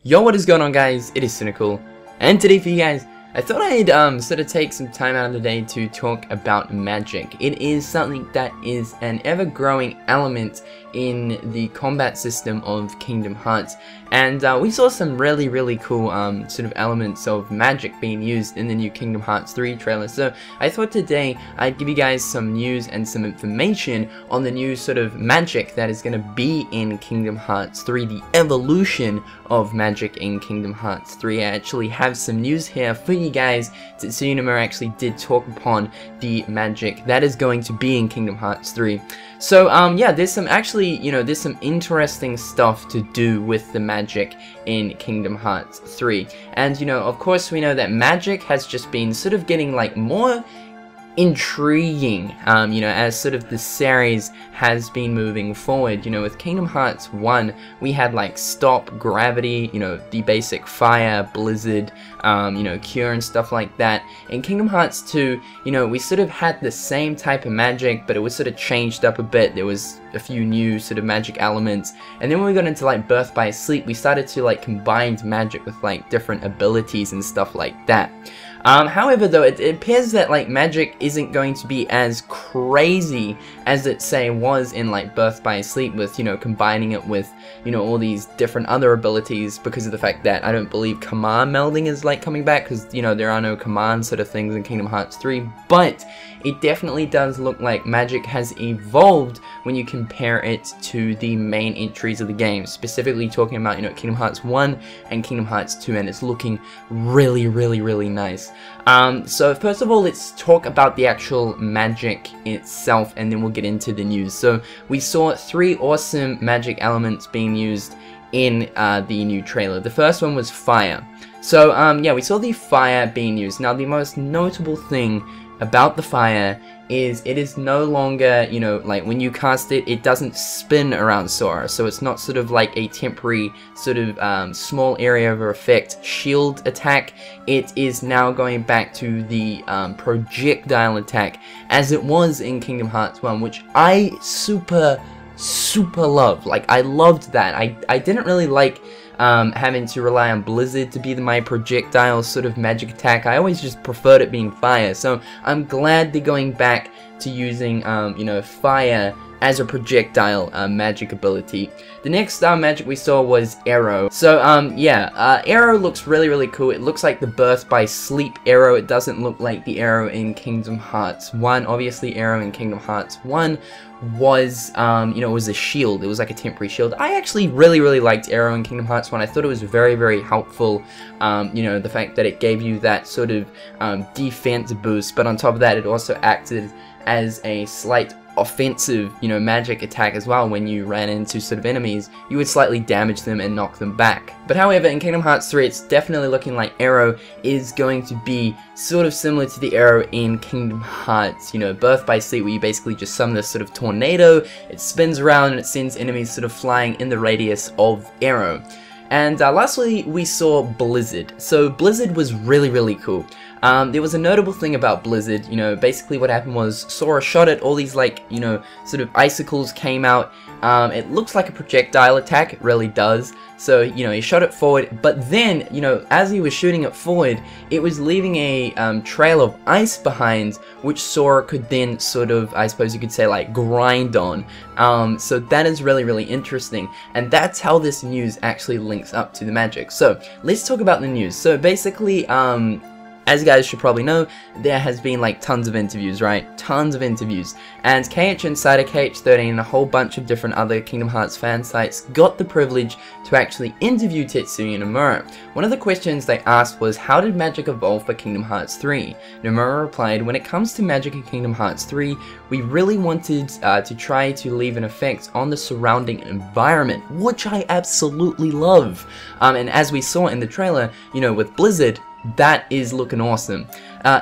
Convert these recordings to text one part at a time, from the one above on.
Yo, what is going on, guys? It is Cynnnical, and today for you guys, I thought I'd sort of take some time out of the day to talk about magic. It is something that is an ever-growing element in the combat system of Kingdom Hearts, and we saw some really cool sort of elements of magic being used in the new Kingdom Hearts 3 trailer. So I thought today I'd give you guys some news and some information on the new sort of magic that is going to be in Kingdom Hearts 3, the evolution of magic in Kingdom Hearts 3. I actually have some news here for you guys. Tsunuma actually did talk upon the magic that is going to be in Kingdom Hearts 3. So yeah, there's some there's some interesting stuff to do with the magic in Kingdom Hearts 3. And of course we know that magic has just been sort of getting like more intriguing, as sort of the series has been moving forward. With Kingdom Hearts 1, we had like Stop, Gravity, the basic Fire, Blizzard, Cure and stuff like that. In Kingdom Hearts 2, we sort of had the same type of magic, but it was sort of changed up a bit. There was a few new sort of magic elements, and then when we got into like Birth by Sleep, we started to like combine magic with like different abilities and stuff like that. However, though, it appears that like magic isn't going to be as crazy as it say was in like Birth by Sleep, with combining it with all these different other abilities, because of the fact that I don't believe command melding is like coming back, because there are no command sort of things in Kingdom Hearts 3. But it definitely does look like magic has evolved when you compare it to the main entries of the game, specifically talking about Kingdom Hearts 1 and Kingdom Hearts 2, and it's looking really nice. So first of all, let's talk about the actual magic itself, and then we'll get into the news. So we saw 3 awesome magic elements being used in the new trailer. The first one was fire. So yeah, we saw the fire being used. Now the most notable thing about the fire is it is no longer, like when you cast it, it doesn't spin around Sora, so it's not sort of like a temporary sort of small area of effect shield attack. It is now going back to the projectile attack as it was in Kingdom Hearts 1, which I super love. Like, I loved that. I didn't really like having to rely on Blizzard to be my projectile sort of magic attack. I always just preferred it being fire, so I'm glad they're going back to using fire as a projectile magic ability. The next magic we saw was Arrow. So yeah, Arrow looks really cool. It looks like the Birth by Sleep Arrow. It doesn't look like the Arrow in Kingdom Hearts 1. Obviously Arrow in Kingdom Hearts 1 was it was a shield. It was like a temporary shield. I actually really liked Arrow in Kingdom Hearts 1. I thought it was very helpful. The fact that it gave you that sort of defense boost, but on top of that, it also acted as a slight offensive, magic attack as well. When you ran into sort of enemies, you would slightly damage them and knock them back. But however, in Kingdom Hearts 3, it's definitely looking like Arrow is going to be sort of similar to the Arrow in Kingdom Hearts, Birth by Sleep, where you basically just summon this sort of tornado, it spins around and it sends enemies sort of flying in the radius of Arrow. And lastly, we saw Blizzard. So Blizzard was really cool. There was a notable thing about Blizzard. Basically what happened was Sora shot it, all these like, sort of icicles came out. It looks like a projectile attack, it really does. So, he shot it forward, but then, as he was shooting it forward, it was leaving a trail of ice behind, which Sora could then sort of, I suppose you could say, like, grind on. So that is really interesting, and that's how this news actually links up to the magic. So, let's talk about the news. So, basically, as you guys should probably know, there has been like tons of interviews, right? Tons of interviews. And KH Insider, KH13, and a whole bunch of different other Kingdom Hearts fan sites got the privilege to actually interview Tetsuya Nomura. One of the questions they asked was, how did magic evolve for Kingdom Hearts 3? Nomura replied, when it comes to magic in Kingdom Hearts 3, we really wanted to try to leave an effect on the surrounding environment, which I absolutely love. And as we saw in the trailer, with Blizzard, that is looking awesome.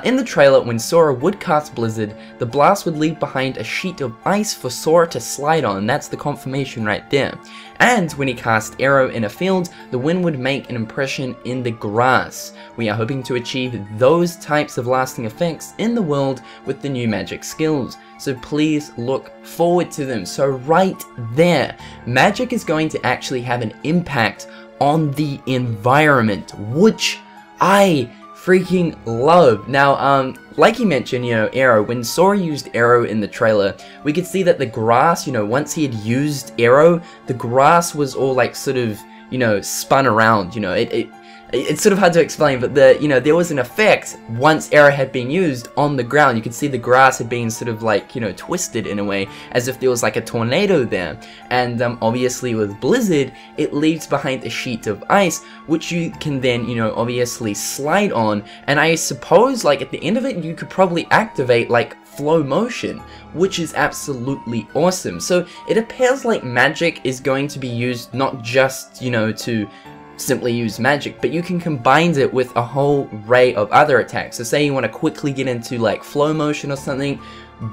In the trailer, when Sora would cast Blizzard, the blast would leave behind a sheet of ice for Sora to slide on. That's the confirmation right there. And when he cast Arrow in a field, the wind would make an impression in the grass. We are hoping to achieve those types of lasting effects in the world with the new magic skills. So please look forward to them. So right there, magic is going to actually have an impact on the environment, which I freaking love. Now, like you mentioned, you know, Arrow, when Sora used Arrow in the trailer, we could see that the grass, you know, once he had used Arrow, the grass was all like sort of, you know, spun around, you know, it's sort of hard to explain, but you know, there was an effect once Arrow had been used on the ground. You could see the grass had been sort of like, you know, twisted in a way, as if there was like a tornado there. And obviously with Blizzard, it leaves behind a sheet of ice, which you can then, you know, obviously slide on. And I suppose, like, at the end of it, you could probably activate like flow motion, which is absolutely awesome. So it appears like magic is going to be used not just, you know, to simply use magic, but you can combine it with a whole array of other attacks. So say you want to quickly get into like flow motion or something,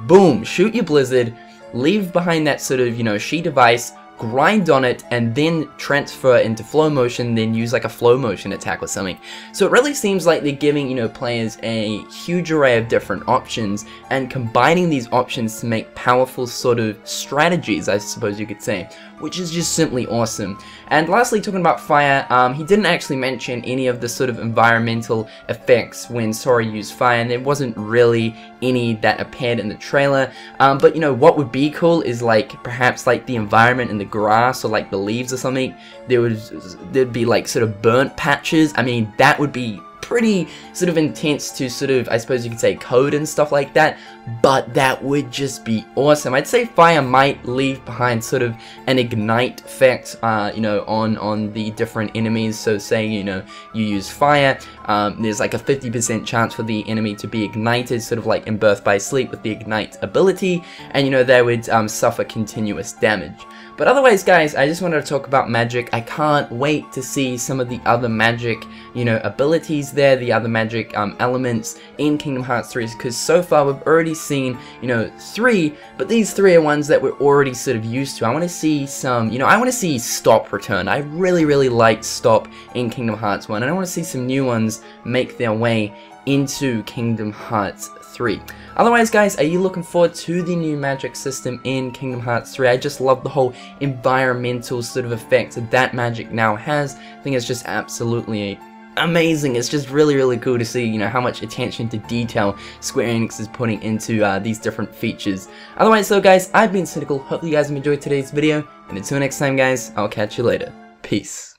boom, shoot your Blizzard, leave behind that sort of, you know, sheet of ice, grind on it, and then transfer into flow motion, then use like a flow motion attack or something. So it really seems like they're giving, you know, players a huge array of different options and combining these options to make powerful sort of strategies, I suppose you could say, which is just simply awesome. And lastly, talking about fire, he didn't actually mention any of the sort of environmental effects when Sora used fire, and there wasn't really any that appeared in the trailer. But you know, what would be cool is like perhaps like the environment in the grass or like the leaves or something, there'd be like sort of burnt patches. I mean, that would be pretty sort of intense to sort of, I suppose you could say, code and stuff like that, but that would just be awesome. I'd say fire might leave behind sort of an ignite effect, you know, on the different enemies. So say, you know, you use fire, there's like a 50% chance for the enemy to be ignited, sort of like in Birth by Sleep with the ignite ability, and you know, they would suffer continuous damage. But otherwise, guys, I just wanted to talk about magic. I can't wait to see some of the other magic, you know, abilities there, the other magic elements in Kingdom Hearts 3, because so far we've already seen, you know, 3, but these 3 are ones that we're already sort of used to. I want to see some, you know, I want to see Stop return. I really liked Stop in Kingdom Hearts 1, and I want to see some new ones make their way into Kingdom Hearts 3. Otherwise, guys, are you looking forward to the new magic system in Kingdom Hearts 3? I just love the whole environmental sort of effect that magic now has. I think it's just absolutely amazing. It's just really cool to see, you know, how much attention to detail Square Enix is putting into these different features. Otherwise, so guys, I've been Cynnnical. Hopefully you guys have enjoyed today's video, and until next time, guys, I'll catch you later. Peace.